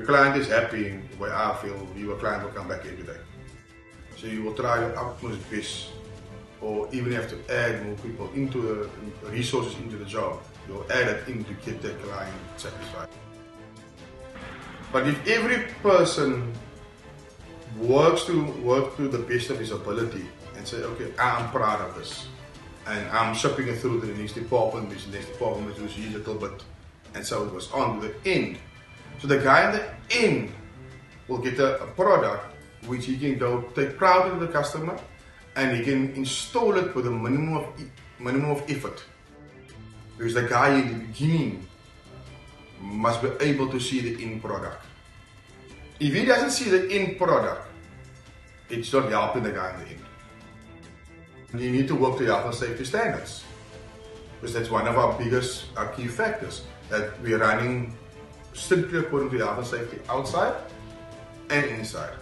your client is happy, where I feel your client will come back every day. So you will try your utmost best, or even have to add more people into the resources into the job. You'll add it in to get the client satisfied. But if every person works to the best of his ability and say, okay, I'm proud of this, and I'm shipping it through to the next department, which the next department will use a little bit, and so it goes on to the end. So the guy in the end will get a product which he can go take proud of the customer, and he can install it with a minimum of effort. Because the guy in the beginning must be able to see the end product. If he doesn't see the end product, it's not helping the guy in the end. You need to work to health and safety standards, because that's one of our biggest key factors, that we're running strictly according to health and safety outside and inside.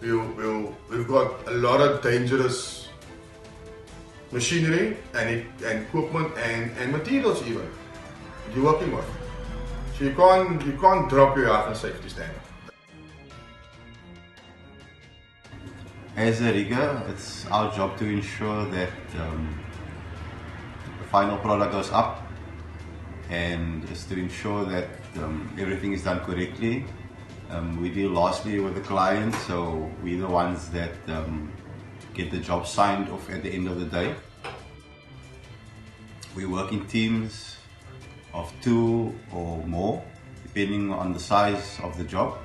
We've got a lot of dangerous machinery and equipment and materials even that you're working with. So you can't drop your health and safety standard. As a rigger, it's our job to ensure that the final product goes up, and is to ensure that everything is done correctly. We deal largely with the client, so we're the ones that get the job signed off at the end of the day. We work in teams of 2 or more, depending on the size of the job.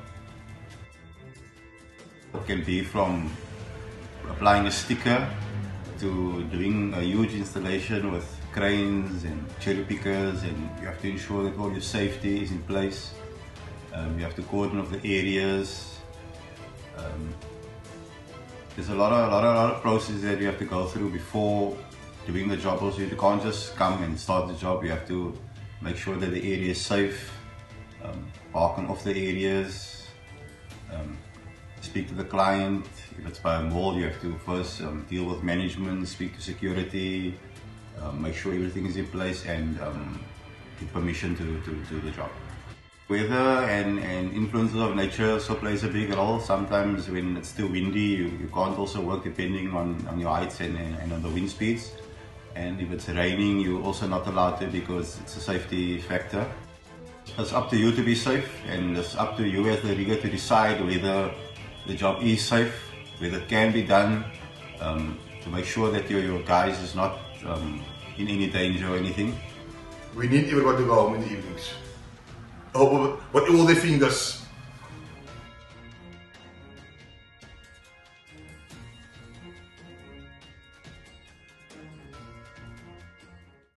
It can be from applying a sticker to doing a huge installation with cranes and cherry pickers, and you have to ensure that all your safety is in place. You have to coordinate the areas. There's a lot of processes that you have to go through before doing the job. Also, you can't just come and start the job. You have to make sure that the area is safe, parking off the areas, speak to the client. If it's by a mall, you have to first deal with management, speak to security, make sure everything is in place, and get permission to do the job. Weather and influences of nature also plays a big role. Sometimes when it's too windy, you can't also work depending on your heights and on the wind speeds. And if it's raining, you're also not allowed to, because it's a safety factor. It's up to you to be safe, and it's up to you as the rigger to decide whether the job is safe, whether it can be done, to make sure that your guys is not in any danger or anything. We need everybody to go home in the evenings with all their fingers